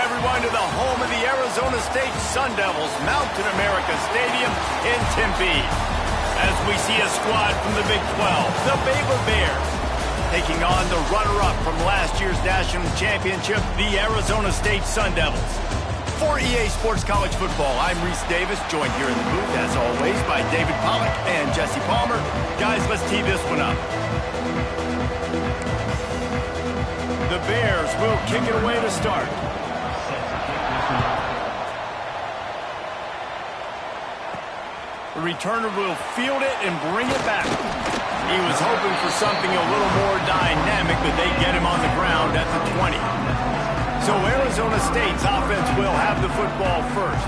everyone, to the home of the Arizona State Sun Devils, Mountain America Stadium in Tempe. As we see a squad from the Big 12, the Baylor Bears, taking on the runner-up from last year's national championship, the Arizona State Sun Devils. For EA Sports College Football, I'm Reese Davis, joined here in the booth, as always, by David Pollack and Jesse Palmer. Guys, let's tee this one up. The Bears will kick it away to start. The returner will field it and bring it back. He was hoping for something a little more dynamic, but they get him on the ground at the 20. So Arizona State's offense will have the football first.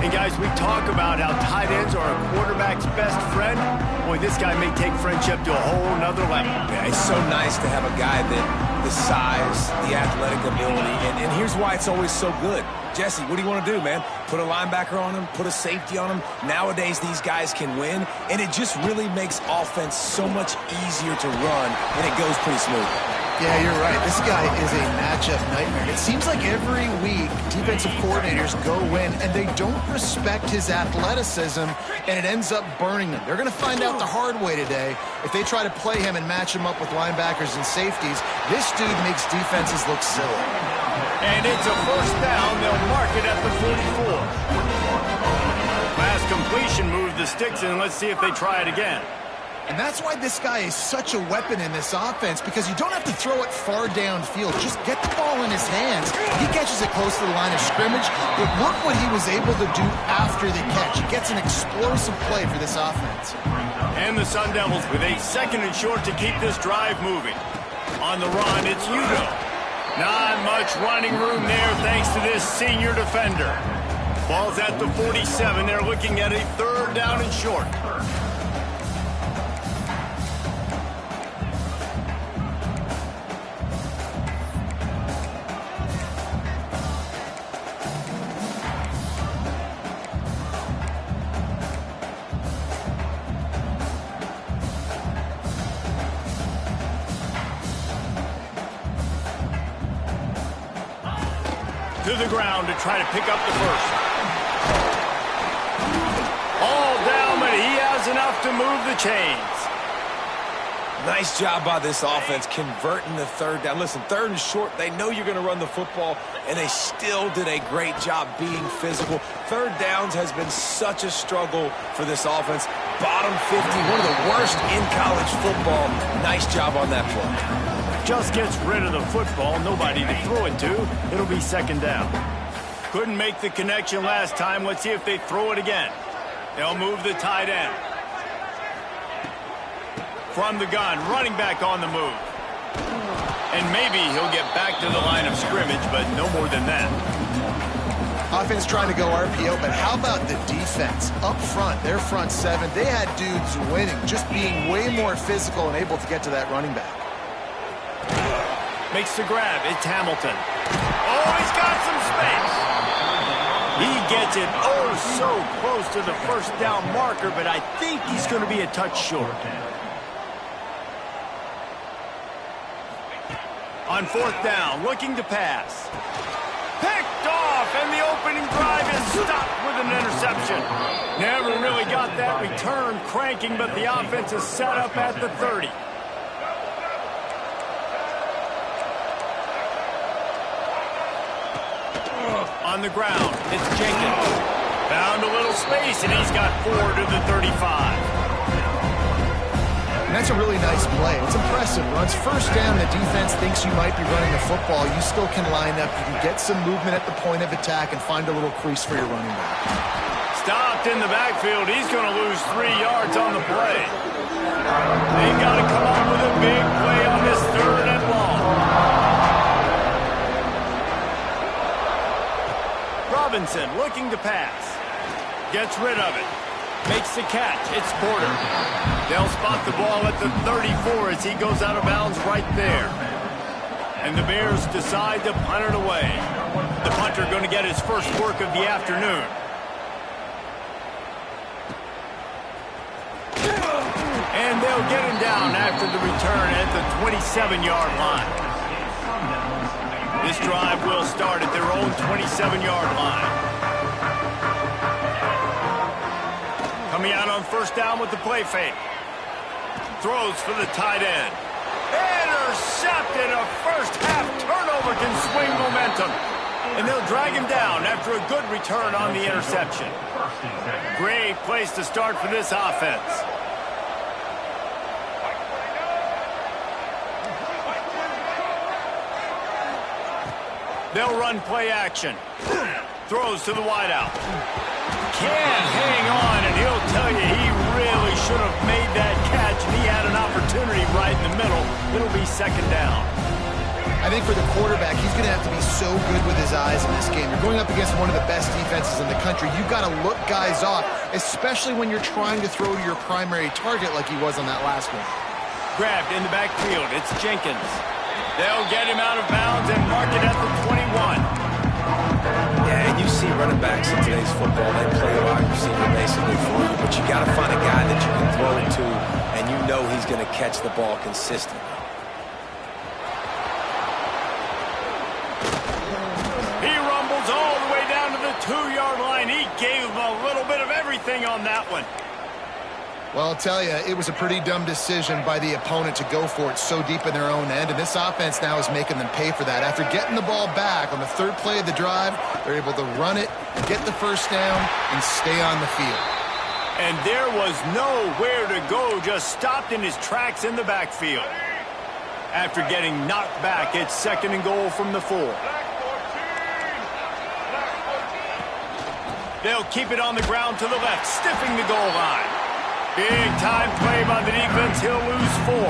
And guys, we talk about how tight ends are a quarterback's best friend. Boy, this guy may take friendship to a whole nother level. Yeah, it's so nice to have a guy that the size, the athletic ability, and here's why it's always so good. Jesse, what do you want to do, man? Put a linebacker on him, put a safety on him. Nowadays, these guys can win, and it just really makes offense so much easier to run, and it goes pretty smooth. Yeah, you're right. This guy is a matchup nightmare. It seems like every week defensive coordinators go in and they don't respect his athleticism, and it ends up burning them. They're going to find out the hard way today. If they try to play him and match him up with linebackers and safeties, this dude makes defenses look silly. And it's a first down. They'll mark it at the 44. Last completion moved the sticks in. Let's see if they try it again. And that's why this guy is such a weapon in this offense, because you don't have to throw it far downfield. Just get the ball in his hands. He catches it close to the line of scrimmage, but look what he was able to do after the catch. He gets an explosive play for this offense. And the Sun Devils with a second and short to keep this drive moving. On the run, it's Udo. Not much running room there thanks to this senior defender. Ball's at the 47. They're looking at a third down and short. To the ground to try to pick up the first. All down, but he has enough to move the chains. Nice job by this offense converting the third down. Listen, third and short, they know you're going to run the football, and they still did a great job being physical. Third downs has been such a struggle for this offense. Bottom 50, one of the worst in college football. Nice job on that play. Just gets rid of the football, nobody to throw it to. It'll be second down. Couldn't make the connection last time. Let's see if they throw it again. They'll move the tight end. From the gun, running back on the move. And maybe he'll get back to the line of scrimmage, but no more than that. Offense trying to go RPO, but how about the defense? Up front, their front seven, they had dudes winning, just being way more physical and able to get to that running back. Makes the grab. It's Hamilton. Oh, he's got some space. He gets it so close to the first down marker, but I think he's going to be a touch short. On fourth down, looking to pass. Picked off, and the opening drive is stopped with an interception. Never really got that return cranking, but the offense is set up at the 30. On the ground, it's Jenkins. Found a little space, and he's got 4 to the 35. And that's a really nice play. It's impressive. Runs first down, the defense thinks you might be running the football. You still can line up. You can get some movement at the point of attack and find a little crease for your running back. Stopped in the backfield. He's going to lose 3 yards on the play. They've got to come up with a big play on this third and long. Robinson looking to pass. Gets rid of it. Makes the catch. It's Porter. They'll spot the ball at the 34 as he goes out of bounds right there. And the Bears decide to punt it away. The punter going to get his first work of the afternoon. And they'll get him down after the return at the 27-yard line. This drive will start at their own 27-yard line. Coming out on first down with the play fake. Throws for the tight end. Intercepted. A first-half turnover can swing momentum. And they'll drag him down after a good return on the interception. Great place to start for this offense. They'll run play action. Throws to the wideout. Can't hang on, and he'll tell you he really should have made that catch, and he had an opportunity right in the middle. It'll be second down. I think for the quarterback, he's going to have to be so good with his eyes in this game. You're going up against one of the best defenses in the country. You've got to look guys off, especially when you're trying to throw to your primary target like he was on that last one. Grabbed in the backfield. It's Jenkins. They'll get him out of bounds and mark it at the 21. Yeah, and you see running backs in today's football, they play a wide receiver basically for you, but you got to find a guy that you can throw it to, and you know he's going to catch the ball consistently. He rumbles all the way down to the 2-yard line. He gave him a little bit of everything on that one. Well, I'll tell you, it was a pretty dumb decision by the opponent to go for it so deep in their own end, and this offense now is making them pay for that. After getting the ball back on the third play of the drive, they're able to run it, get the first down, and stay on the field. And there was nowhere to go, just stopped in his tracks in the backfield. After getting knocked back, it's second and goal from the 4. They'll keep it on the ground to the left, stiffing the goal line. Big-time play by the defense. He'll lose 4.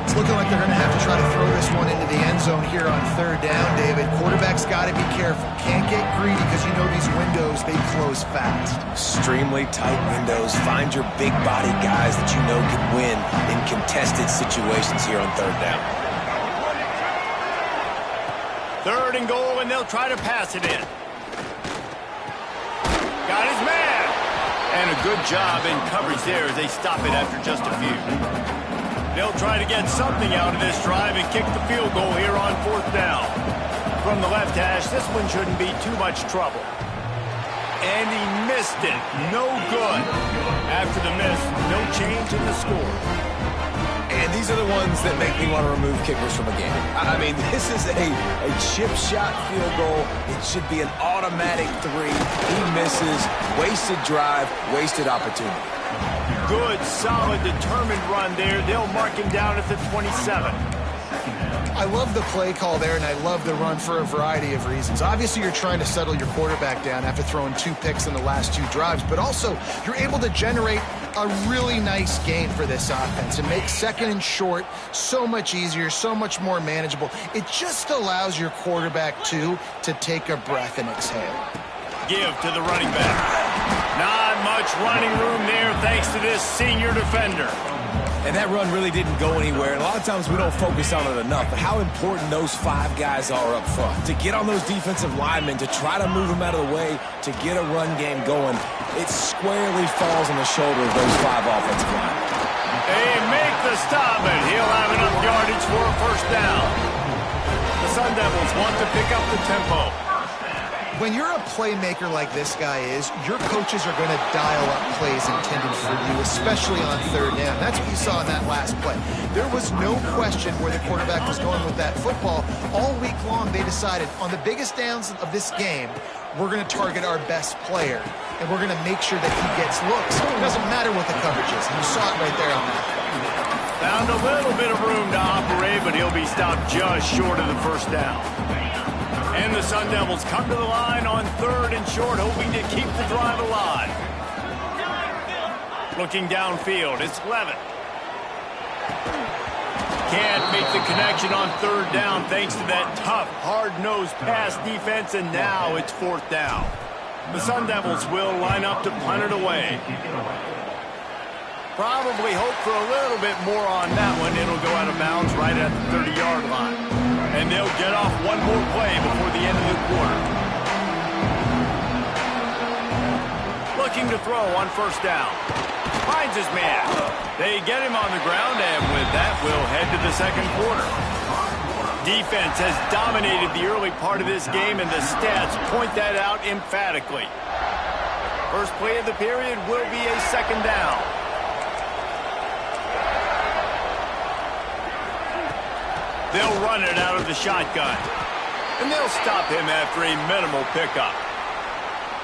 It's looking like they're going to have to try to throw this one into the end zone here on third down, David. Quarterback's got to be careful. Can't get greedy because you know these windows, they close fast. Extremely tight windows. Find your big-body guys that you know can win in contested situations here on third down. Third and goal, and they'll try to pass it in. Got his man. And a good job in coverage there as they stop it after just a few. They'll try to get something out of this drive and kick the field goal here on fourth down. From the left hash, this one shouldn't be too much trouble. And he missed it. No good. After the miss, no change in the score. And these are the ones that make me want to remove kickers from a game. I mean, this is a chip shot field goal. It should be an automatic 3. He misses. Wasted drive, wasted opportunity. Good, solid, determined run there. They'll mark him down at the 27. I love the play call there, and I love the run for a variety of reasons. Obviously, you're trying to settle your quarterback down after throwing 2 picks in the last 2 drives, but also you're able to generate a really nice gain for this offense and make second and short so much easier, so much more manageable. It just allows your quarterback, too, to take a breath and exhale. Give to the running back. Not much running room there thanks to this senior defender. And that run really didn't go anywhere. And a lot of times we don't focus on it enough, but how important those 5 guys are up front. To get on those defensive linemen, to try to move them out of the way, to get a run game going, it squarely falls on the shoulder of those 5 offensive linemen. They make the stop, and he'll have enough yardage for a first down. The Sun Devils want to pick up the tempo. When you're a playmaker like this guy is, your coaches are going to dial up plays intended for you, especially on third down. That's what you saw in that last play. There was no question where the quarterback was going with that football. All week long, they decided on the biggest downs of this game, we're going to target our best player, and we're going to make sure that he gets looks. It doesn't matter what the coverage is. And you saw it right there on that play. Found a little bit of room to operate, but he'll be stopped just short of the first down. And the Sun Devils come to the line on third and short, hoping to keep the drive alive. Looking downfield, it's Levin. Can't make the connection on third down thanks to that tough, hard-nosed pass defense, and now it's fourth down. The Sun Devils will line up to punt it away. Probably hope for a little bit more on that one. It'll go out of bounds right at the 30-yard line. And they'll get off one more play before the end of the quarter. Looking to throw on first down. Finds his man. They get him on the ground, and with that, we'll head to the second quarter. Defense has dominated the early part of this game, and the stats point that out emphatically. First play of the period will be a second down. They'll run it out of the shotgun. And they'll stop him after a minimal pickup.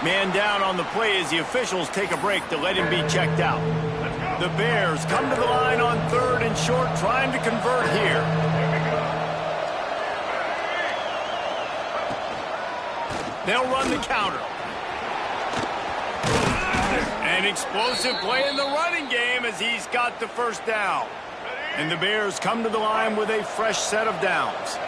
Man down on the play as the officials take a break to let him be checked out. The Bears come to the line on 3rd and short, trying to convert here. They'll run the counter. An explosive play in the running game as he's got the first down. And the Bears come to the line with a fresh set of downs.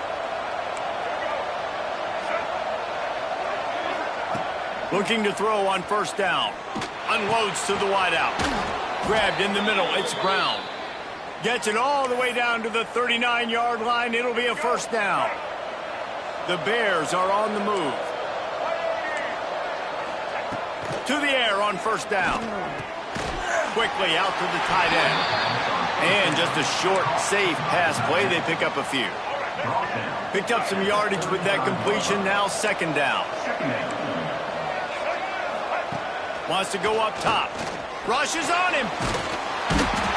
Looking to throw on first down. Unloads to the wideout. Grabbed in the middle. It's Brown. Gets it all the way down to the 39-yard line. It'll be a first down. The Bears are on the move. To the air on first down. Quickly out to the tight end. And just a short, safe pass play. They pick up a few. Picked up some yardage with that completion. Now second down. Wants to go up top. Rushes on him.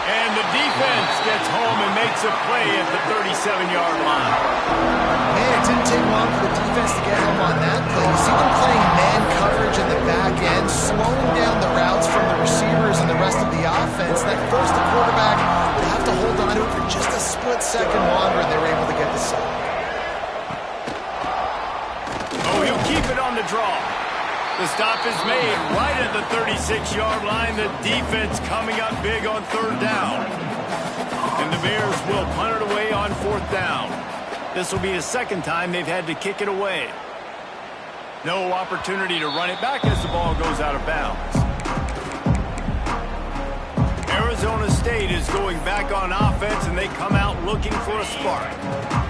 And the defense gets home and makes a play at the 37-yard line. Man, it didn't take long for the defense to get home on that play. You see them playing man coverage in the back end, slowing down the routes from the receivers and the rest of the offense. That forced the quarterback to have to hold on to it for just a split second longer, and they were able to get the sack. Oh, he'll keep it on the draw. The stop is made right at the 36-yard line. The defense coming up big on third down. And the Bears will punt it away on fourth down. This will be the second time they've had to kick it away. No opportunity to run it back as the ball goes out of bounds. Arizona State is going back on offense, and they come out looking for a spark.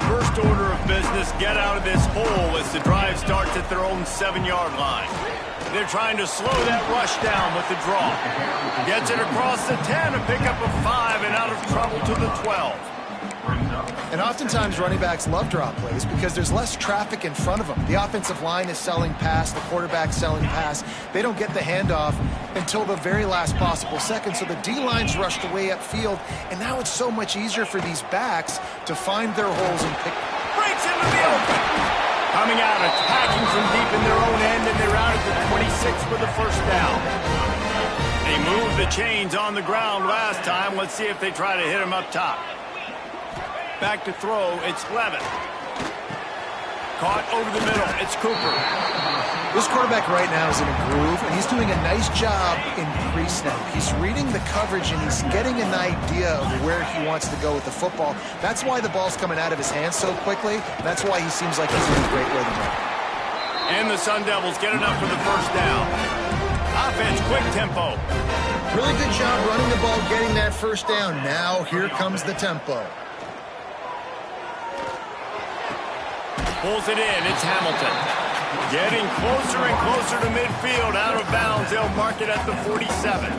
First order of business, get out of this hole as the drive starts at their own 7-yard line. They're trying to slow that rush down with the draw. Gets it across the 10, a pickup of 5, and out of trouble to the 12. And oftentimes running backs love draw plays because there's less traffic in front of them. The offensive line is selling pass, the quarterback's selling pass. They don't get the handoff until the very last possible second, so the D-line's rushed away upfield, and now it's so much easier for these backs to find their holes and pick. Breaks into the open. Coming out, attacking from deep in their own end, and they're out at the 26 for the first down. They moved the chains on the ground last time. Let's see if they try to hit him up top. Back to throw, it's Levin. Caught over the middle, it's Cooper. This quarterback right now is in a groove, and he's doing a nice job in pre-snap. He's reading the coverage, and he's getting an idea of where he wants to go with the football. That's why the ball's coming out of his hands so quickly, and that's why he seems like he's in a great rhythm. And the Sun Devils get enough for the first down. Offense, quick tempo. Really good job running the ball, getting that first down. Now here comes the tempo. Pulls it in, it's Hamilton. Getting closer and closer to midfield, out of bounds. They'll mark it at the 47.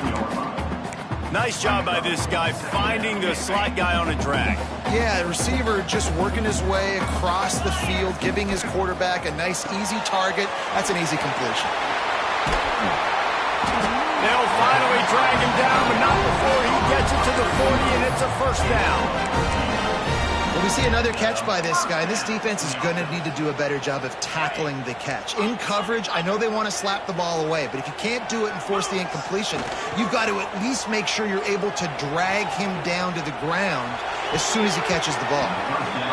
Nice job by this guy finding the slot guy on a drag. Yeah, the receiver just working his way across the field, giving his quarterback a nice, easy target. That's an easy completion. They'll finally drag him down, but not before he gets it to the 40, and it's a first down. Well, we see another catch by this guy. This defense is going to need to do a better job of tackling the catch. In coverage, I know they want to slap the ball away, but if you can't do it and force the incompletion, you've got to at least make sure you're able to drag him down to the ground as soon as he catches the ball.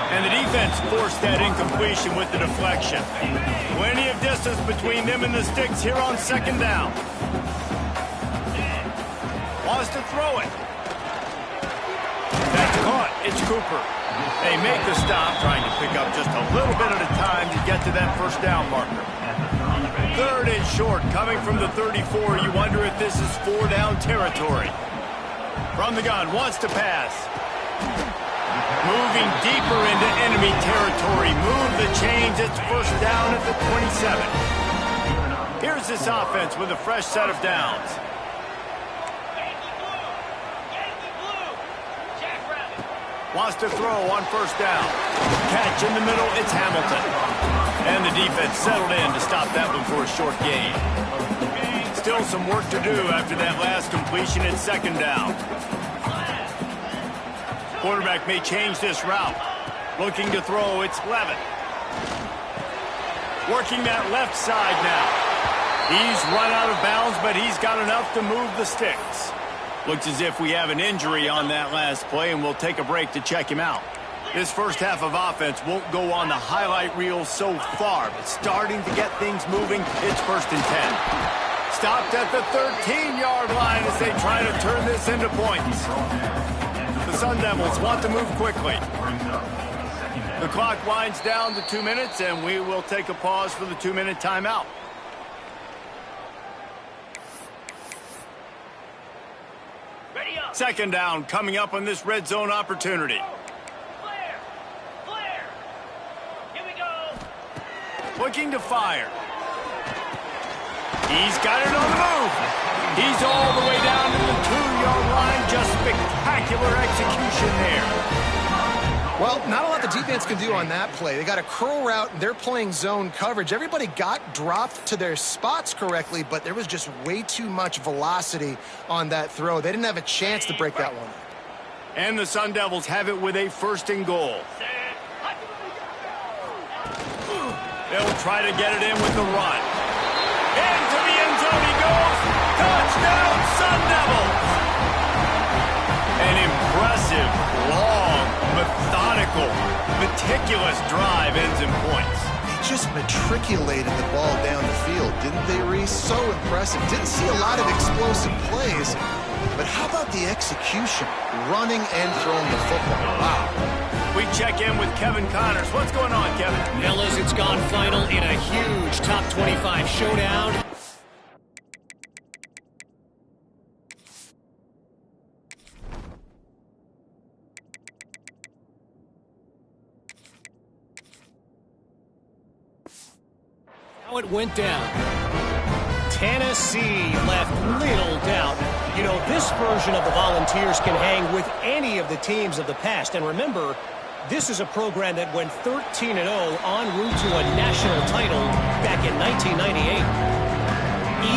And the defense forced that incompletion with the deflection. Plenty of distance between them and the sticks here on second down. Wants to throw it. That's caught. It's Cooper. They make the stop, trying to pick up just a little bit at a time to get to that first down marker. Third and short, coming from the 34. You wonder if this is 4-down territory. From the gun, wants to pass. Moving deeper into enemy territory. Move the chains. It's first down at the 27. Here's this offense with a fresh set of downs. Wants to throw on first down. Catch in the middle, it's Hamilton. And the defense settled in to stop that one for a short gain. Still some work to do after that last completion at second down. Quarterback may change this route. Looking to throw, it's Levin. Working that left side now. He's run out of bounds, but he's got enough to move the sticks. Looks as if we have an injury on that last play, and we'll take a break to check him out. This first half of offense won't go on the highlight reel so far, but starting to get things moving, it's 1st and 10. Stopped at the 13-yard line as they try to turn this into points. The Sun Devils want to move quickly. The clock winds down to 2 minutes, and we will take a pause for the 2-minute timeout. Second down coming up on this red zone opportunity. Flare. Here we go. Looking to fire. He's got it on the move. He's all the way down to the 2-yard line. Just spectacular execution there. Well, not a lot the defense can do on that play. They got a curl route. They're playing zone coverage. Everybody got dropped to their spots correctly, but there was just way too much velocity on that throw. They didn't have a chance to break that one. And the Sun Devils have it with a 1st and goal. They'll try to get it in with the run. Into the end zone he goes. Touchdown, Sun Devils! An impressive, long, methodical, meticulous drive ends in points. They just matriculated the ball down the field, didn't they, Reese? So impressive. Didn't see a lot of explosive plays, but how about the execution? Running and throwing the football. Wow. We check in with Kevin Connors. What's going on, Kevin? Fellas, it's gone final in a huge top 25 showdown. How it went down. Tennessee left little doubt. You know, this version of the Volunteers can hang with any of the teams of the past. And remember, this is a program that went 13-0 en route to a national title back in 1998.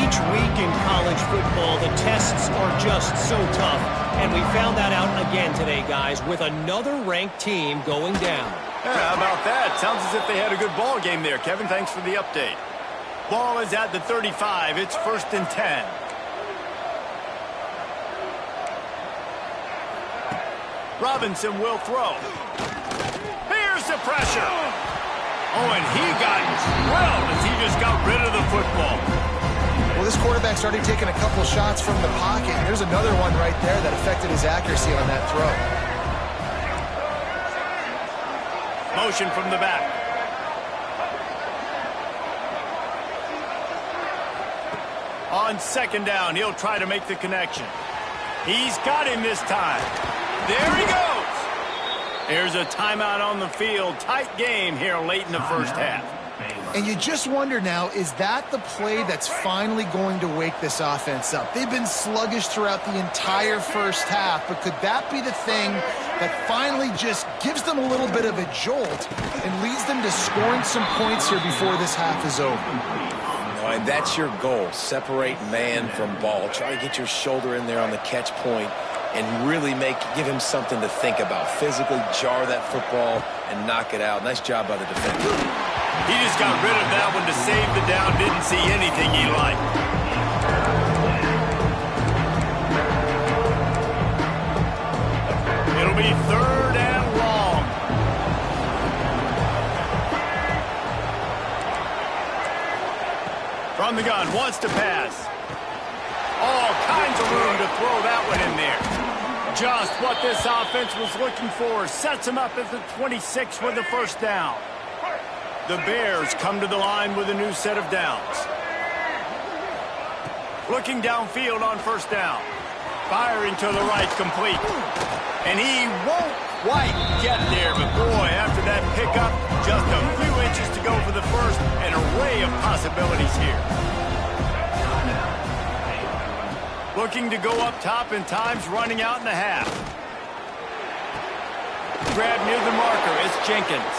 Each week in college football, the tests are just so tough. And we found that out again today, guys, with another ranked team going down. Yeah, how about that? Sounds as if they had a good ball game there, Kevin. Thanks for the update. Ball is at the 35. It's 1st and 10. Robinson will throw. Here's the pressure. Oh, and he got drilled as he just got rid of the football. Well, this quarterback's already taken a couple shots from the pocket. There's another one right there that affected his accuracy on that throw. Motion from the back. On second down, he'll try to make the connection. He's got him this time. There he goes. There's a timeout on the field. Tight game here late in the first half. And you just wonder now, is that the play that's finally going to wake this offense up? They've been sluggish throughout the entire first half, but could that be the thing that finally just gives them a little bit of a jolt and leads them to scoring some points here before this half is over? And that's your goal. Separate man from ball. Try to get your shoulder in there on the catch point and really give him something to think about. Physically jar that football and knock it out. Nice job by the defender. He just got rid of that one to save the down. Didn't see anything he liked. It'll be 3rd and long. From the gun, wants to pass. All kinds of room to throw that one in there. Just what this offense was looking for. Sets him up at the 26 with the first down. The Bears come to the line with a new set of downs. Looking downfield on first down. Firing to the right, complete. And he won't quite get there, but boy, after that pickup, just a few inches to go for the first. An array of possibilities here. Looking to go up top, and time's running out in the half. Grab near the marker. It's Jenkins.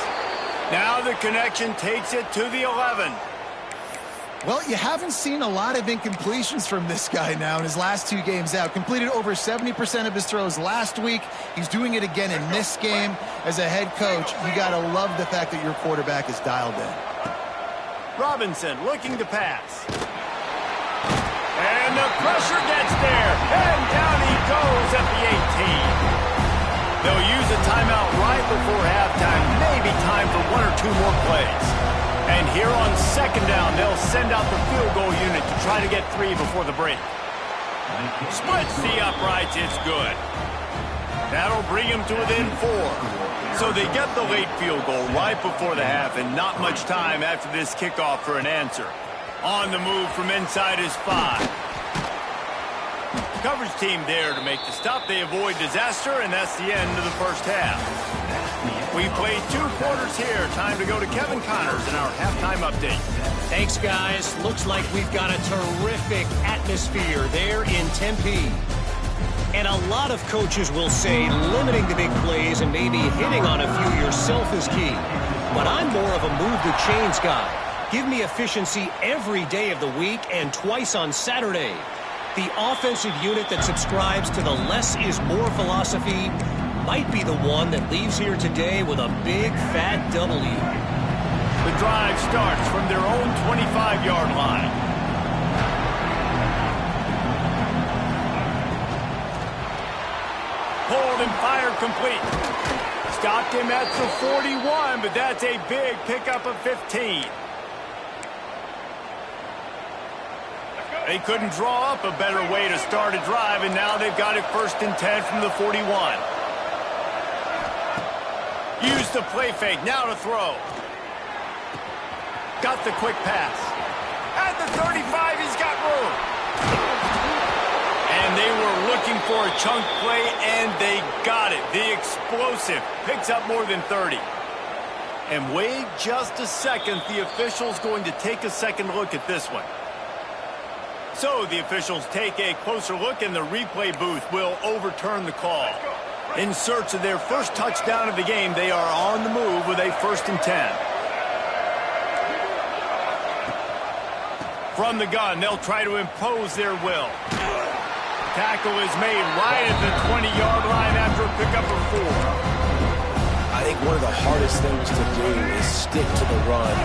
Now the connection takes it to the 11. Well, you haven't seen a lot of incompletions from this guy now in his last 2 games out. Completed over 70% of his throws last week. He's doing it again in this game. As a head coach, you got to love the fact that your quarterback is dialed in. Robinson looking to pass. And the pressure gets there. And down he goes at the 18. They'll use a timeout right before halftime. Maybe time for 1 or 2 more plays. And here on 2nd down, they'll send out the field goal unit to try to get 3 before the break. Splits the uprights. It's good. That'll bring him to within 4. So they get the late field goal right before the half, and not much time after this kickoff for an answer. On the move from inside his 5. Coverage team there to make the stop. They avoid disaster, and that's the end of the first half. We played 2 quarters here. Time to go to Kevin Connors in our halftime update. Thanks, guys. Looks like we've got a terrific atmosphere there in Tempe. And a lot of coaches will say limiting the big plays and maybe hitting on a few yourself is key. But I'm more of a move the chains guy. Give me efficiency every day of the week and twice on Saturday. The offensive unit that subscribes to the less is more philosophy might be the one that leaves here today with a big fat W. The drive starts from their own 25-yard line. Pulled and fired complete. Stopped him at the 41, but that's a big pickup of 15. They couldn't draw up a better way to start a drive, and now they've got it 1st and 10 from the 41. Use the play fake, now to throw. Got the quick pass. At the 35, he's got room. And they were looking for a chunk play, and they got it. The explosive picks up more than 30. And wait just a second. The official's going to take a second look at this one. So the officials take a closer look, and the replay booth will overturn the call. In search of their first touchdown of the game, they are on the move with a 1st and 10. From the gun, they'll try to impose their will. Tackle is made right at the 20-yard line after a pickup of 4. I think one of the hardest things to do is stick to the run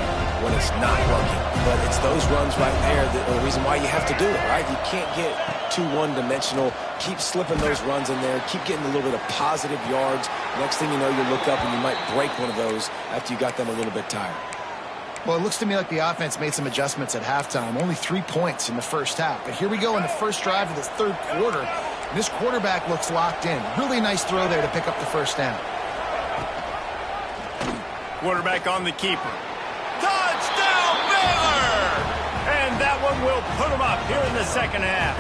when it's not working. But it's those runs right there that are the reason why you have to do it, right? You can't get too one-dimensional. Keep slipping those runs in there. Keep getting a little bit of positive yards. Next thing you know, you look up and you might break one of those after you got them a little bit tired. Well, it looks to me like the offense made some adjustments at halftime. Only 3 points in the first half. But here we go in the first drive of the 3rd quarter. And this quarterback looks locked in. Really nice throw there to pick up the 1st down. Quarterback on the keeper. Touchdown, Baylor! And that one will put them up here in the 2nd half.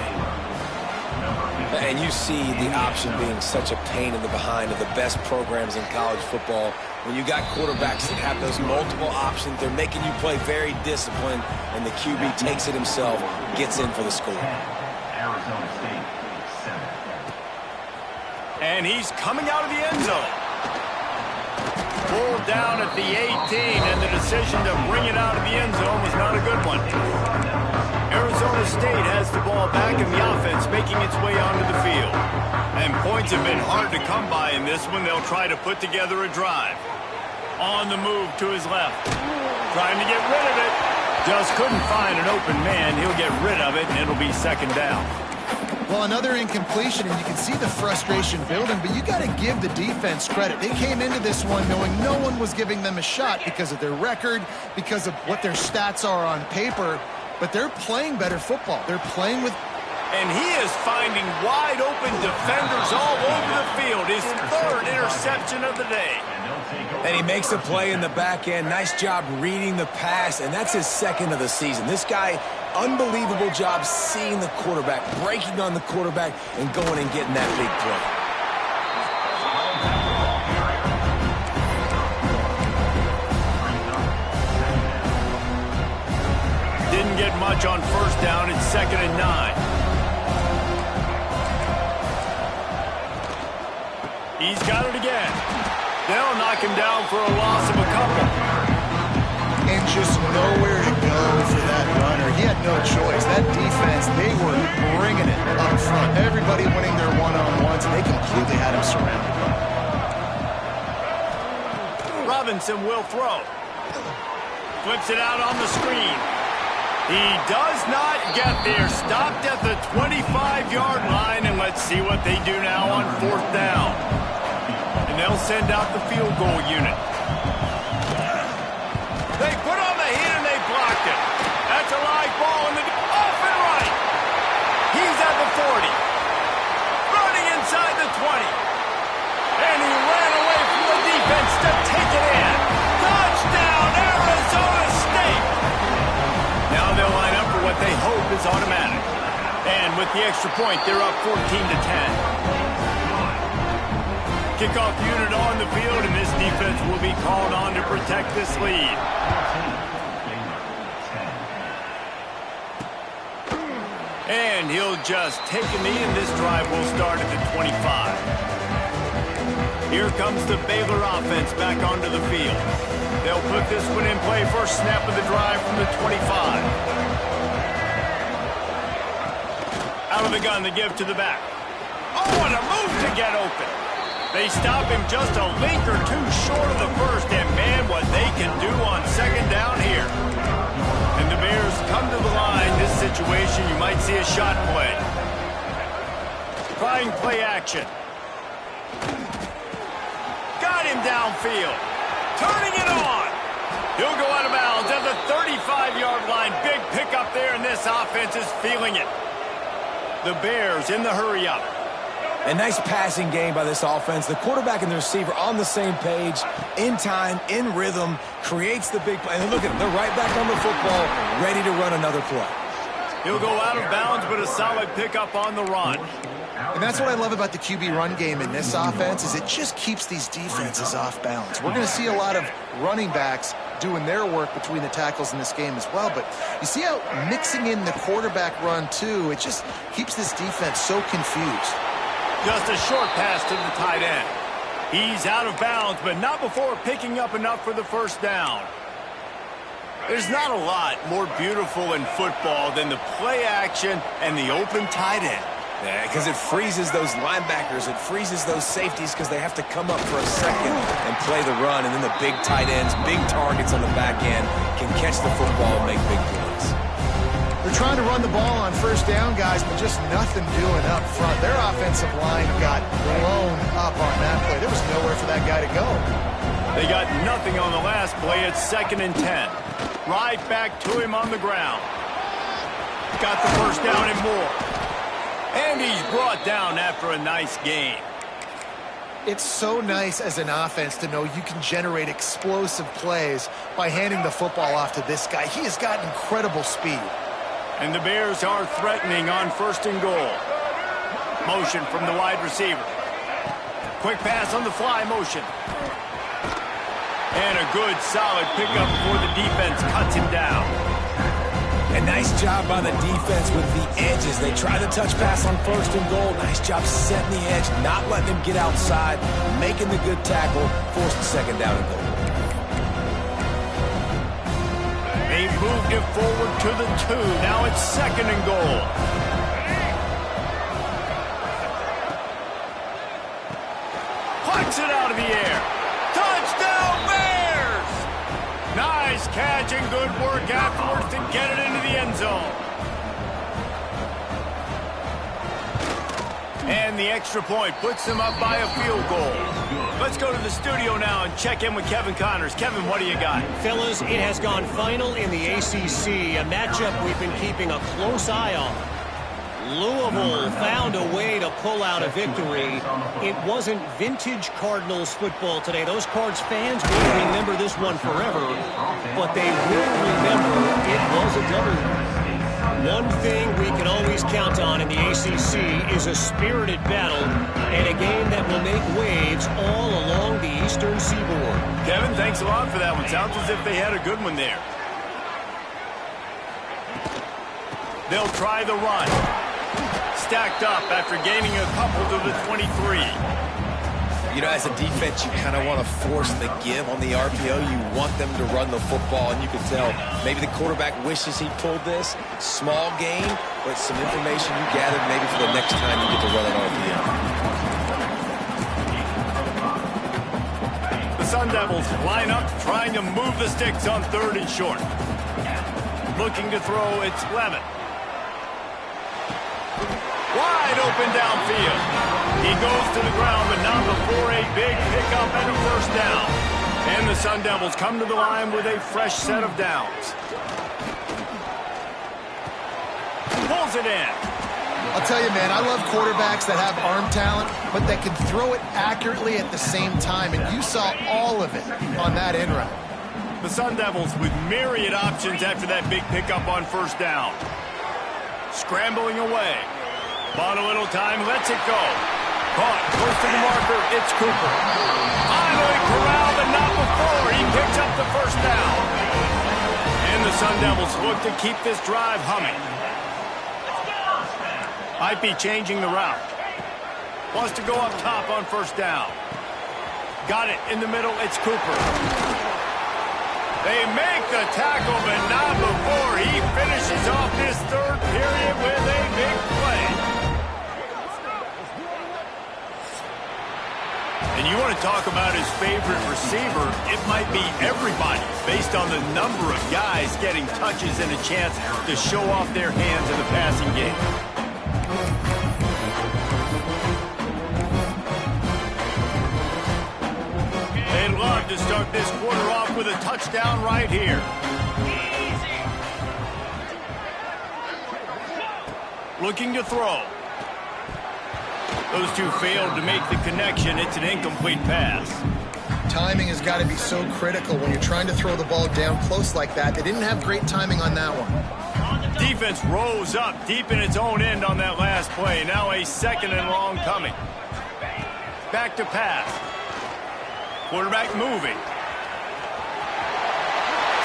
And you see the option being such a pain in the behind of the best programs in college football. When you got quarterbacks that have those multiple options, they're making you play very disciplined, and the QB takes it himself, gets in for the score. And he's coming out of the end zone. Pulled down at the 18, and the decision to bring it out of the end zone was not a good one. Arizona State has the ball back in the offense, making its way onto the field. And points have been hard to come by in this one. They'll try to put together a drive. On the move to his left. Trying to get rid of it. Just couldn't find an open man. He'll get rid of it, and it'll be 2nd down. Well, another incompletion, and you can see the frustration building, but you got to give the defense credit. They came into this one knowing no one was giving them a shot because of their record, because of what their stats are on paper, but they're playing better football. They're playing with... And he is finding wide-open defenders all over the field. His 3rd interception of the day. And he makes a play in the back end. Nice job reading the pass, and that's his 2nd of the season. This guy, unbelievable job seeing the quarterback, breaking on the quarterback, and going and getting that big play. Didn't get much on 1st down. It's 2nd and 9. He's got it again. They'll knock him down for a loss of a couple. And just nowhere to go for that runner. He had no choice. That defense, they were bringing it up front. Everybody winning their one-on-ones, and they completely had him surrounded. Robinson will throw. Flips it out on the screen. He does not get there. Stopped at the 25-yard line, and let's see what they do now on 4th down. And they'll send out the field goal unit. They put on the heat and they blocked it. That's a live ball in the off and right. He's at the 40. Running inside the 20. And he ran away from the defense to take it in. Touchdown, Arizona State. Now they'll line up for what they hope is automatic. And with the extra point, they're up 14-10. Kickoff unit on the field, and this defense will be called on to protect this lead. And he'll just take a knee, and this drive will start at the 25. Here comes the Baylor offense back onto the field. They'll put this one in play. First snap of the drive from the 25. Out of the gun, the give to the back. Oh, what a move to get open. They stop him just a link or two short of the first, and man, what they can do on 2nd down here. And the Bears come to the line. This situation, you might see a shot play. Trying play action. Got him downfield. Turning it on. He'll go out of bounds at the 35-yard line. Big pickup there, and this offense is feeling it. The Bears in the hurry-up. A nice passing game by this offense. The quarterback and the receiver on the same page, in time, in rhythm, creates the big play. And look at them. They're right back on the football, ready to run another play. He'll go out of bounds, but a solid pickup on the run. And that's what I love about the QB run game in this offense, is it just keeps these defenses off balance. We're going to see a lot of running backs doing their work between the tackles in this game as well. But you see how mixing in the quarterback run, too, it just keeps this defense so confused. Just a short pass to the tight end. He's out of bounds, but not before picking up enough for the first down. There's not a lot more beautiful in football than the play action and the open tight end. Yeah, because it freezes those linebackers. It freezes those safeties because they have to come up for a second and play the run. And then the big tight ends, big targets on the back end can catch the football and make big plays. They're trying to run the ball on 1st down, guys, but just nothing doing up front. Their offensive line got blown up on that play. There was nowhere for that guy to go. They got nothing on the last play. It's 2nd and 10. Right back to him on the ground. Got the first down and more. And he's brought down after a nice game. It's so nice as an offense to know you can generate explosive plays by handing the football off to this guy. He has got incredible speed. And the Bears are threatening on 1st and goal. Motion from the wide receiver. Quick pass on the fly motion. And a good, solid pickup before the defense cuts him down. A nice job by the defense with the edges. They try the touch pass on 1st and goal. Nice job setting the edge, not letting him get outside, making the good tackle, forced the 2nd down and goal. They moved it forward to the 2. Now it's 2nd and goal. Pucks it out of the air. Touchdown, Bears! Nice catch and good work afterwards to get it into the end zone. And the extra point puts them up by a field goal. Let's go to the studio now and check in with Kevin Connors. Kevin, what do you got? Fellas, it has gone final in the ACC, a matchup we've been keeping a close eye on. Louisville found a way to pull out a victory. It wasn't vintage Cardinals football today. Those Cards fans will remember this one forever, but they will remember it was a W. One thing we can always count on in the ACC is a spirited battle and a game that will make waves all along the Eastern Seaboard. Kevin, thanks a lot for that one. Sounds as if they had a good one there. They'll try the run. Stacked up after gaining a couple to the 23. You know, as a defense, you kind of want to force the give on the RPO. You want them to run the football, and you can tell maybe the quarterback wishes he pulled this. Small gain, but some information you gathered maybe for the next time you get to run an RPO. The Sun Devils line up trying to move the sticks on 3rd and short. Looking to throw, it's Levin. Wide open downfield. He goes to the ground, but not before a big pickup and a 1st down. And the Sun Devils come to the line with a fresh set of downs. Pulls it in. I'll tell you, man, I love quarterbacks that have arm talent, but that can throw it accurately at the same time, and you saw all of it on that in route. The Sun Devils with myriad options after that big pickup on 1st down. Scrambling away. Bought a little time, lets it go. Caught, close to the marker, it's Cooper. Finally corralled, but not before. He picks up the 1st down. And the Sun Devils look to keep this drive humming. Might be changing the route. Wants to go up top on 1st down. Got it in the middle, it's Cooper. They make the tackle, but not before he finishes off this 3rd period with a big play. And you want to talk about his favorite receiver, it might be everybody, based on the number of guys getting touches and a chance to show off their hands in the passing game. They'd love to start this quarter off with a touchdown right here. Looking to throw. Those two failed to make the connection. It's an incomplete pass. Timing has got to be so critical when you're trying to throw the ball down close like that. They didn't have great timing on that one. Defense rose up deep in its own end on that last play. Now a 2nd and long coming. Back to pass. Quarterback moving.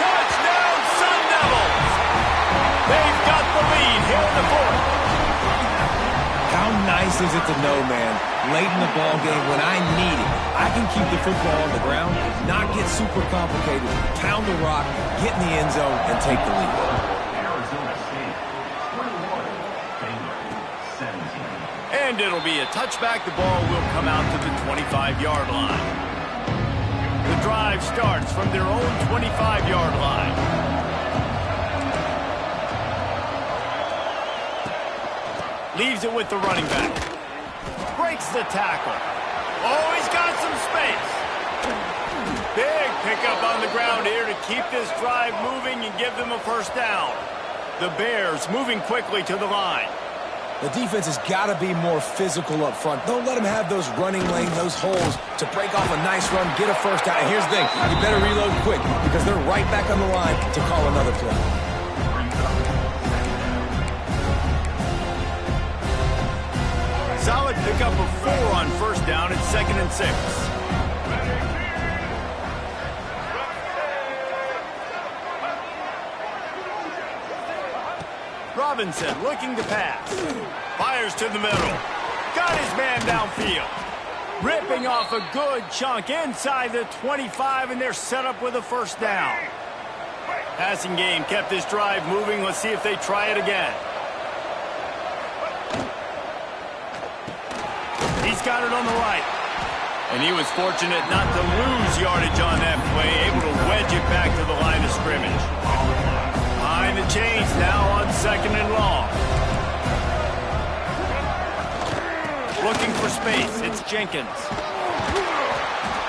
Touchdown, Sun Devils! They've got the lead here in the 4th. How nice is it to know, man, late in the ball game when I need it, I can keep the football on the ground, not get super complicated, pound the rock, get in the end zone, and take the lead. And it'll be a touchback. The ball will come out to the 25-yard line. The drive starts from their own 25-yard line. Leaves it with the running back. Breaks the tackle. Oh, he's got some space. Big pickup on the ground here to keep this drive moving and give them a 1st down. The Bears moving quickly to the line. The defense has got to be more physical up front. Don't let them have those running lanes, those holes to break off a nice run, get a 1st down. And here's the thing, you better reload quick because they're right back on the line to call another play. Solid pickup of 4 on 1st down at 2nd and 6. Robinson looking to pass. Fires to the middle. Got his man downfield. Ripping off a good chunk inside the 25, and they're set up with a 1st down. Passing game kept this drive moving. Let's see if they try it again. He's got it on the right. And he was fortunate not to lose yardage on that play, able to wedge it back to the line of scrimmage. Behind the chains now on 2nd and long. Looking for space. It's Jenkins.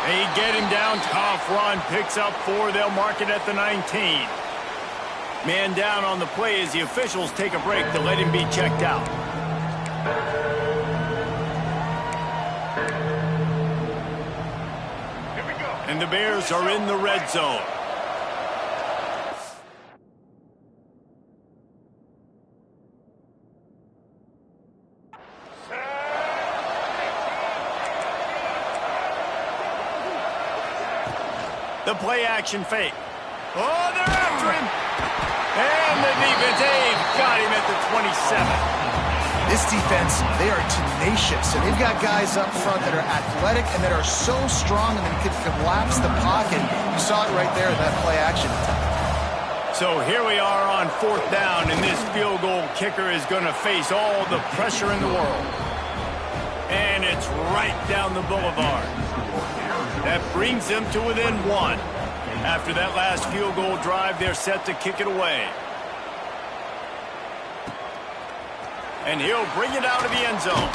They get him down. Tough run. Picks up 4. They'll mark it at the 19. Man down on the play as the officials take a break to let him be checked out. And the Bears are in the red zone. The play action fake. Oh, they're after him. And the defense got him at the 27. This defense, they are tenacious, and they've got guys up front that are athletic and that are so strong and that can collapse the pocket. You saw it right there in that play action attack. So here we are on 4th down, and this field goal kicker is going to face all the pressure in the world. And it's right down the boulevard. That brings them to within 1. After that last field goal drive, they're set to kick it away. And he'll bring it out of the end zone.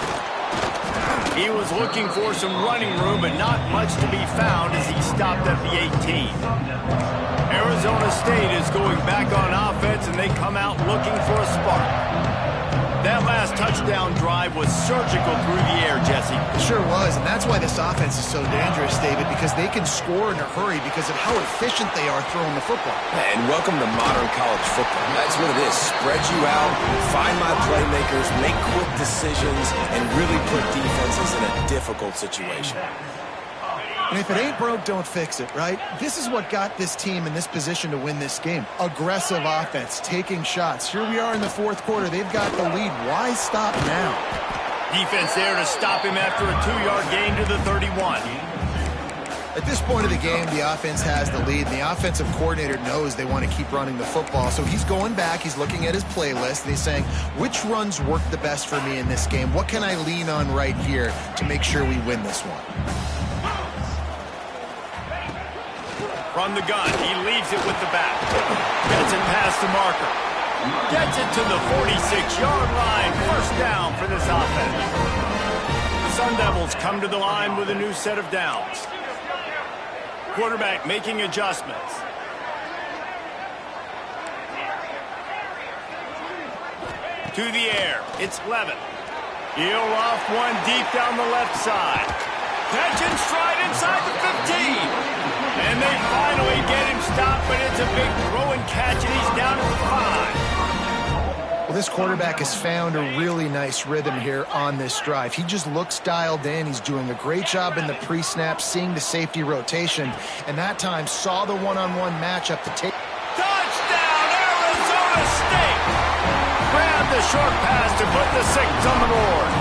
He was looking for some running room, but not much to be found as he stopped at the 18. Arizona State is going back on offense, and they come out looking for a spark. That last touchdown drive was surgical through the air, Jesse. It sure was, and that's why this offense is so dangerous, David, because they can score in a hurry because of how efficient they are throwing the football. And welcome to modern college football. That's what it is. Spread you out, find my playmakers, make quick decisions, and really put defenses in a difficult situation. And if it ain't broke, don't fix it, right? This is what got this team in this position to win this game. Aggressive offense, taking shots. Here we are in the 4th quarter. They've got the lead. Why stop now? Defense there to stop him after a 2-yard gain to the 31. At this point of the game, the offense has the lead, and the offensive coordinator knows they want to keep running the football. So he's going back, he's looking at his playlist, and he's saying, which runs work the best for me in this game? What can I lean on right here to make sure we win this one? From the gun, he leaves it with the back. Gets it past the marker. Gets it to the 46-yard line. 1st down for this offense. The Sun Devils come to the line with a new set of downs. Quarterback making adjustments. To the air. It's Levin. He'll loft one deep down the left side. Catch and stride inside the 15. And they finally get him stopped, but it's a big throw and catch, and he's down at the 5. Well, this quarterback has found a really nice rhythm here on this drive. He just looks dialed in. He's doing a great job in the pre-snap, seeing the safety rotation, and that time saw the one-on-one matchup to take. Touchdown, Arizona State! Grab the short pass to put the 6 on the board.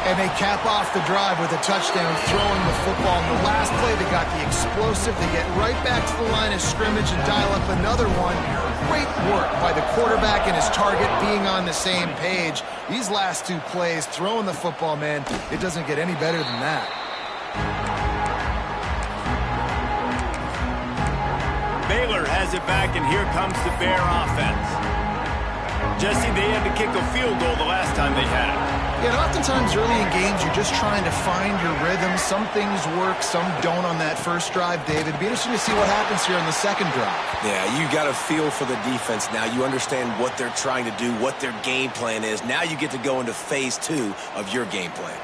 And they cap off the drive with a touchdown, throwing the football. In the last play, they got the explosive. They get right back to the line of scrimmage and dial up another one. Great work by the quarterback and his target being on the same page. These last 2 plays, throwing the football, man, it doesn't get any better than that. Baylor has it back, and here comes the Bear offense. Jesse, they had to kick a field goal the last time they had it. Yeah, and oftentimes early in games, you're just trying to find your rhythm. Some things work, some don't on that first drive, David. It'd be interesting to see what happens here on the second drive. Yeah, you got a feel for the defense now. You understand what they're trying to do, what their game plan is. Now you get to go into phase 2 of your game plan.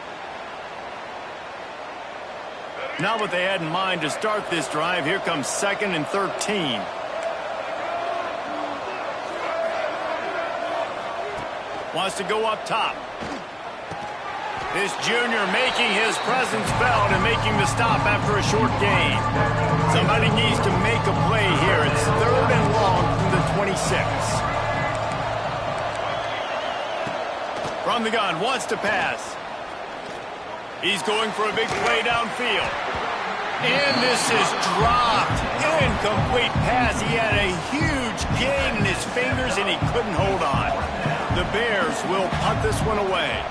Not what they had in mind to start this drive. Here comes 2nd and 13. Wants to go up top. This junior making his presence felt and making the stop after a short gain. Somebody needs to make a play here. It's 3rd and long from the 26. From the gun, wants to pass. He's going for a big play downfield. And this is dropped. Incomplete pass. He had a huge gain in his fingers, and he couldn't hold on. The Bears will punt this one away.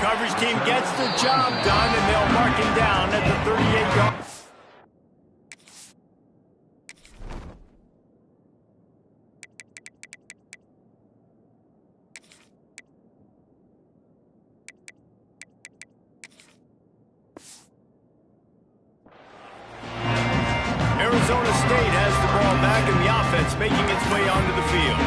Coverage team gets the job done, and they'll mark him down at the 38-yard. Arizona State has the ball back, and the offense making its way onto the field.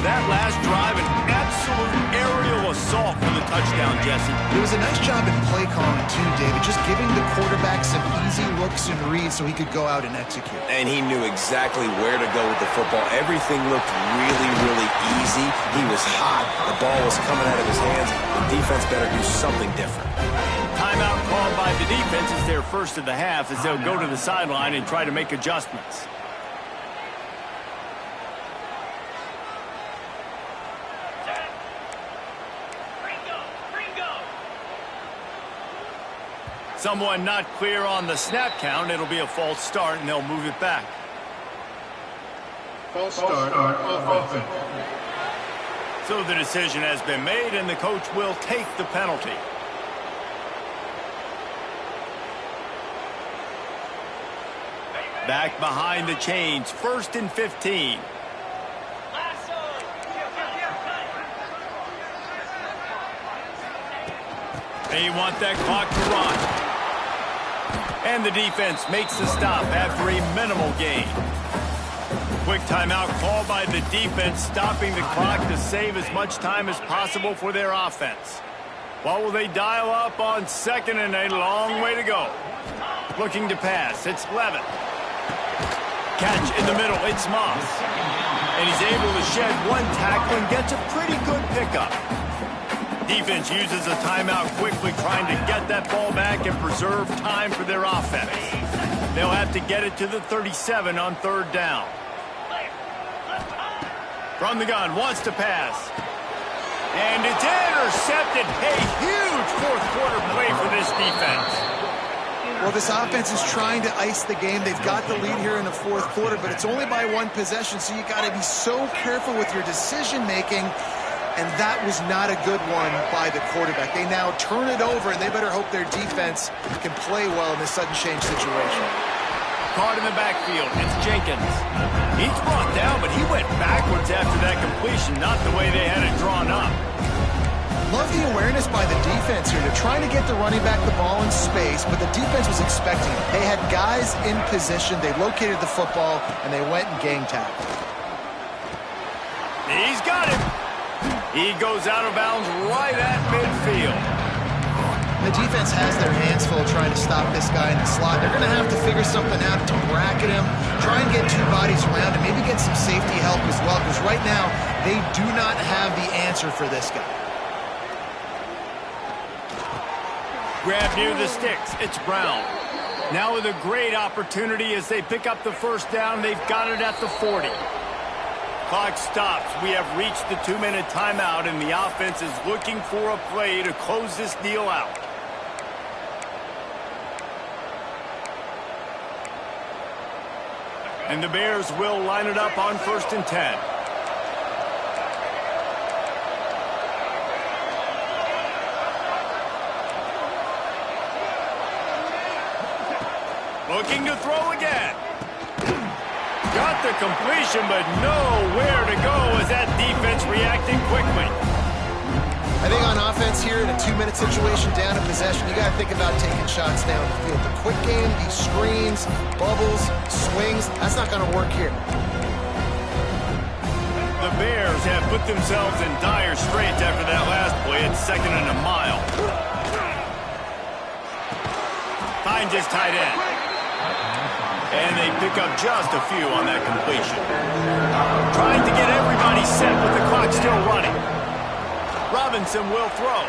That last drive, an absolute aerial assault for the touchdown, Jesse. It was a nice job in play calling, too, David, just giving the quarterback some easy looks and reads so he could go out and execute. And he knew exactly where to go with the football. Everything looked really, really easy. He was hot. The ball was coming out of his hands. The defense better do something different. Timeout called by the defense is their first of the half as they'll go to the sideline and try to make adjustments. Someone not clear on the snap count. It'll be a false start, and they'll move it back. False start, offense. So the decision has been made, and the coach will take the penalty. Back behind the chains, 1st and 15. They want that clock to run. And the defense makes the stop after a minimal gain. Quick timeout called by the defense, stopping the clock to save as much time as possible for their offense. What will they dial up on 2nd and a long way to go? Looking to pass, it's Levitt. Catch in the middle, it's Moss. And he's able to shed one tackle and gets a pretty good pickup. Defense uses a timeout quickly, trying to get that ball back and preserve time for their offense. They'll have to get it to the 37 on 3rd down. From the gun, wants to pass. And it's intercepted. A huge 4th quarter play for this defense. Well, this offense is trying to ice the game. They've got the lead here in the 4th quarter, but it's only by 1 possession, so you got to be so careful with your decision-making. And that was not a good one by the quarterback. They now turn it over, and they better hope their defense can play well in this sudden change situation. Caught in the backfield, it's Jenkins. He's brought down, but he went backwards after that completion, not the way they had it drawn up. Love the awareness by the defense here. They're trying to get the running back the ball in space, but the defense was expecting it. They had guys in position. They located the football, and they went and gang tackled. He's got it. He goes out of bounds right at midfield. The defense has their hands full trying to stop this guy in the slot. They're going to have to figure something out to bracket him, try and get 2 bodies around him, maybe get some safety help as well, because right now they do not have the answer for this guy. Grab near the sticks. It's Brown. Now with a great opportunity as they pick up the 1st down. They've got it at the 40. Clock stops. We have reached the 2-minute timeout, and the offense is looking for a play to close this deal out. And the Bears will line it up on 1st and 10. Looking to throw again. Got the completion, but nowhere to go as that defense reacting quickly. I think on offense here in a 2-minute situation, down in possession, you got to think about taking shots down the field. The quick game, these screens, bubbles, swings, that's not going to work here. The Bears have put themselves in dire straits after that last play. It's 2nd and a mile. Finds his tight end. And they pick up just a few on that completion. Trying to get everybody set with the clock still running. Robinson will throw.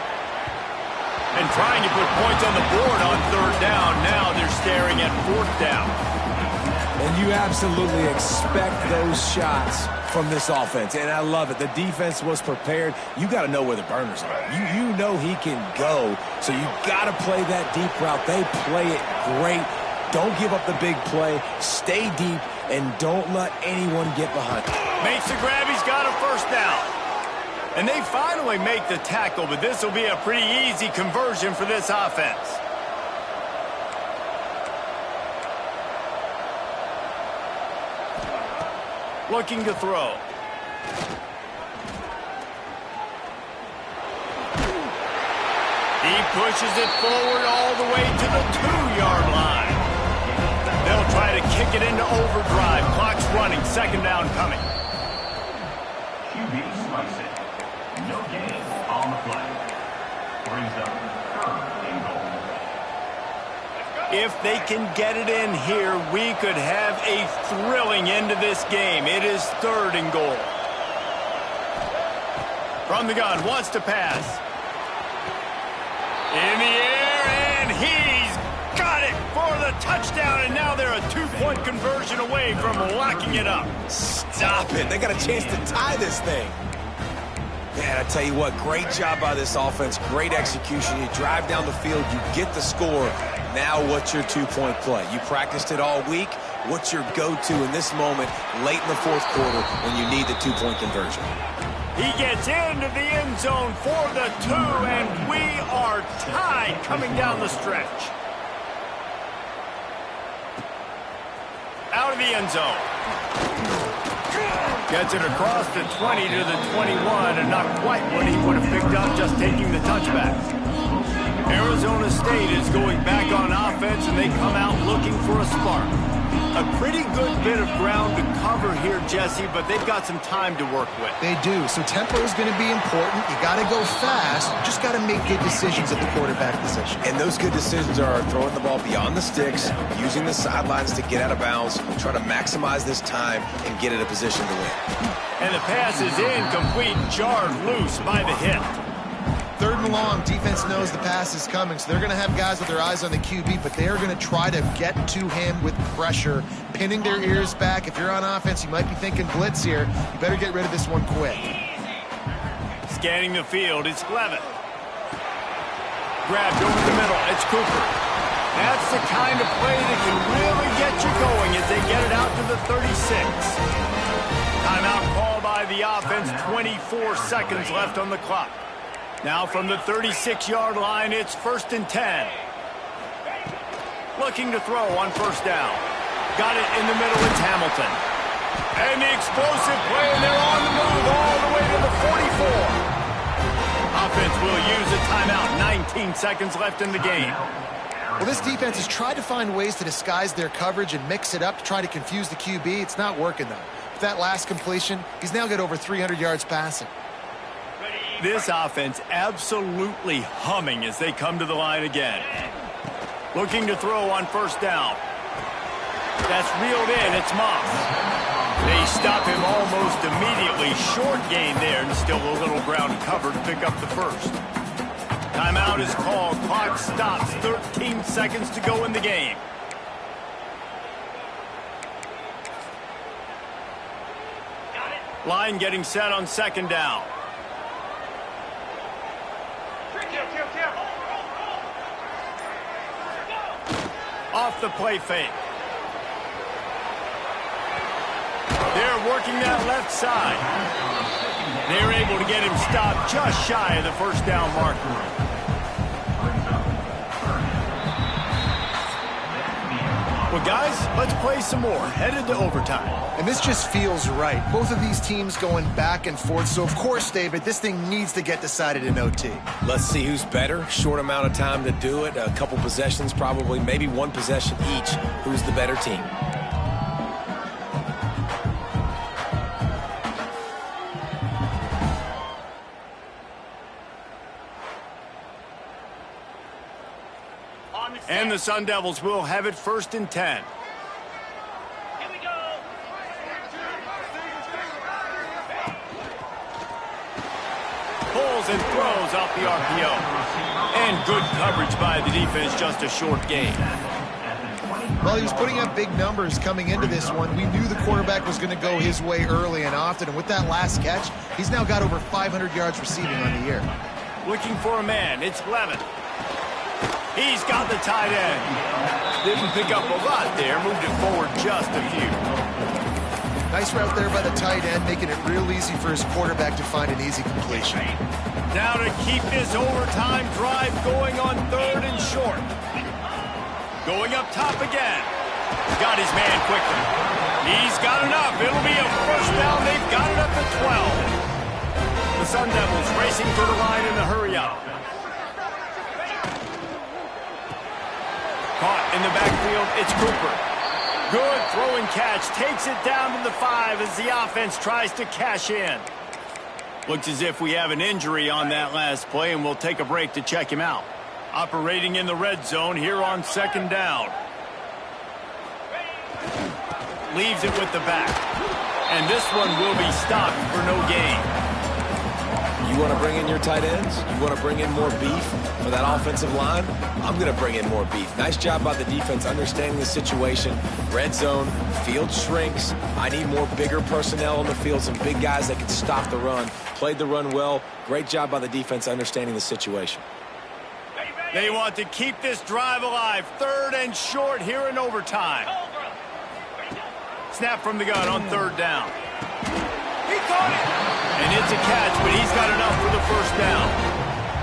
And trying to put points on the board on 3rd down. Now they're staring at 4th down. And you absolutely expect those shots from this offense. And I love it. The defense was prepared. You got to know where the burners are. You know he can go. So you got to play that deep route. They play it great. Don't give up the big play. Stay deep, and don't let anyone get behind. Makes the grab. He's got a 1st down. And they finally make the tackle, but this will be a pretty easy conversion for this offense. Looking to throw. He pushes it forward all the way to the 2-yard line. They'll try to kick it into overdrive. Clock's running. 2nd down coming. QB slice it. No gain on the play. Brings up 3rd and goal. If they can get it in here, we could have a thrilling end to this game. It is 3rd and goal. From the gun, wants to pass. In the air, and he's for the touchdown, and now they're a 2-point conversion away from locking it up. Stop it. They got a chance to tie this thing. Man, I tell you what, great job by this offense, great execution. You drive down the field, you get the score. Now what's your 2-point play? You practiced it all week. What's your go-to in this moment late in the fourth quarter when you need the 2-point conversion? He gets into the end zone for the 2, and we are tied coming down the stretch. Out of the end zone. Gets it across the 20 to the 21, and not quite what he would have picked up just taking the touchback. Arizona State is going back on offense, and they come out looking for a spark. A pretty good bit of ground to cover here, Jesse, but they've got some time to work with. They do, so tempo is going to be important. You got to go fast. You just got to make good decisions at the quarterback position. And those good decisions are throwing the ball beyond the sticks, using the sidelines to get out of bounds, try to maximize this time and get in a position to win. And the pass is incomplete, jarred loose by the hit. 3rd and long, defense knows the pass is coming, so they're going to have guys with their eyes on the QB, but they are going to try to get to him with pressure, pinning their ears back. If you're on offense, you might be thinking blitz here. You better get rid of this one quick. Scanning the field, it's Levitt. Grabbed over the middle, it's Cooper. That's the kind of play that can really get you going as they get it out to the 36. Timeout called by the offense, 24 seconds left on the clock. Now from the 36-yard line, it's 1st and 10. Looking to throw on 1st down. Got it in the middle, it's Hamilton. And the explosive play, and they're on the move all the way to the 44. Offense will use a timeout, 19 seconds left in the game. Well, this defense has tried to find ways to disguise their coverage and mix it up to try to confuse the QB. It's not working, though. With that last completion, he's now got over 300 yards passing. This offense absolutely humming as they come to the line again. Looking to throw on 1st down. That's reeled in, it's Moss. They stop him almost immediately. Short gain there, and still a little ground to cover to pick up the 1st. Timeout is called. Clock stops. 13 seconds to go in the game. Line getting set on 2nd down. Off the play fake. They're working that left side. They're able to get him stopped just shy of the 1st down marker. Well, guys, let's play some more. Headed to overtime. And this just feels right. Both of these teams going back and forth. So, of course, David, this thing needs to get decided in OT. Let's see who's better. Short amount of time to do it. A couple possessions, probably, maybe one possession each. Who's the better team? And the Sun Devils will have it 1st and 10. Here we go. Pulls and throws off the RPO. And good coverage by the defense, just a short gain. Well, he was putting up big numbers coming into this one. We knew the quarterback was going to go his way early and often. And with that last catch, he's now got over 500 yards receiving on the year. Looking for a man. It's Levitt. He's got the tight end. Didn't pick up a lot there. Moved it forward just a few. Nice route there by the tight end, making it real easy for his quarterback to find an easy completion. Now to keep this overtime drive going on 3rd and short. Going up top again. Got his man quickly. He's got enough. It'll be a 1st down. They've got it up to 12. The Sun Devils racing to the line in the hurry-up. Caught in the backfield, it's Cooper. Good throwing catch, takes it down to the 5 as the offense tries to cash in. Looks as if we have an injury on that last play, and we'll take a break to check him out. Operating in the red zone here on 2nd down. Leaves it with the back. And this one will be stopped for no gain. You want to bring in your tight ends? You want to bring in more beef for that offensive line? I'm going to bring in more beef. Nice job by the defense understanding the situation. Red zone, field shrinks. I need more bigger personnel on the field, some big guys that can stop the run. Played the run well. Great job by the defense understanding the situation. They want to keep this drive alive. 3rd and short here in overtime. Snap from the gun on 3rd down. He caught it! And it's a catch, but he's got enough for the 1st down.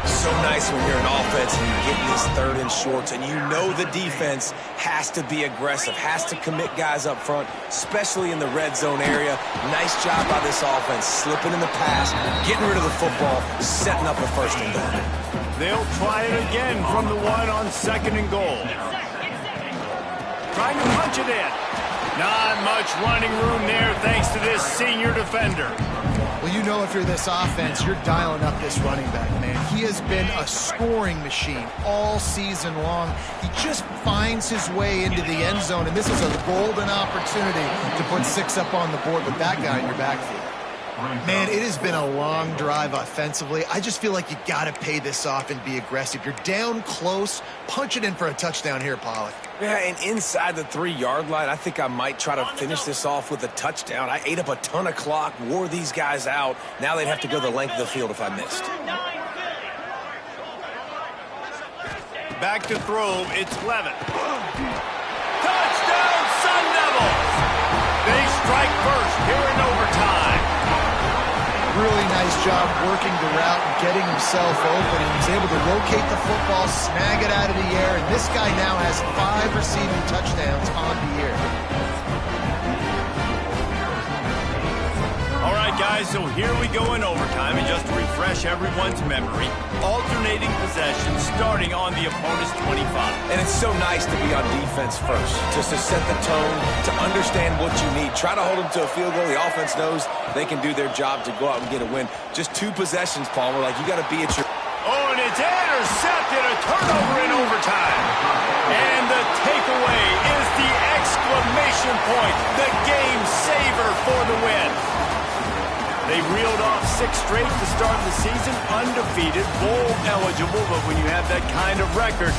So nice when you're an offense and you get these 3rd and shorts, and you know the defense has to be aggressive, has to commit guys up front, especially in the red zone area. Nice job by this offense, slipping in the pass, getting rid of the football, setting up a 1st and goal. They'll try it again from the 1 on 2nd and goal. Trying to punch it in. Not much running room there thanks to this senior defender. Well, you know if you're this offense, you're dialing up this running back, man. He has been a scoring machine all season long. He just finds his way into the end zone, and this is a golden opportunity to put 6 up on the board with that guy in your backfield. Man, it has been a long drive offensively. I just feel like you got to pay this off and be aggressive. You're down close. Punch it in for a touchdown here, Pollock. Yeah, and inside the 3-yard line, I think I might try to finish this off with a touchdown. I ate up a ton of clock, wore these guys out. Now they'd have to go the length of the field if I missed. Back to throw, it's Levin. Touchdown, Sun Devils! They strike first here in overtime. Really nice job working the route and getting himself open. And he's able to locate the football, snag it out of the air, and this guy now has 5 receiving touchdowns on the year. All right, guys, so here we go in overtime, and just to refresh everyone's memory, alternating possessions starting on the opponent's 25. And it's so nice to be on defense first, just to set the tone, to understand what you need. Try to hold them to a field goal. The offense knows they can do their job to go out and get a win. Just 2 possessions, Palmer. Like, you got to be at your... Oh, and it's intercepted, a turnover in overtime. And the takeaway is the exclamation point, the game saver for the win. They reeled off 6 straight to start the season, undefeated, bowl eligible, but when you have that kind of record,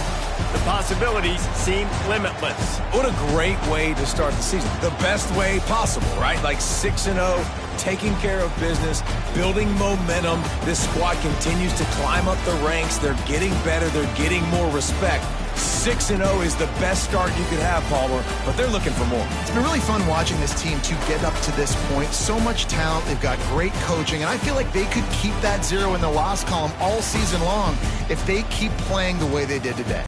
the possibilities seem limitless. What a great way to start the season. The best way possible, right? Like 6-0, taking care of business, building momentum. This squad continues to climb up the ranks. They're getting better. They're getting more respect. 6-0 is the best start you could have, Palmer, but they're looking for more. It's been really fun watching this team to get up to this point. So much talent. They've got great coaching, and I feel like they could keep that 0 in the loss column all season long if they keep playing the way they did today.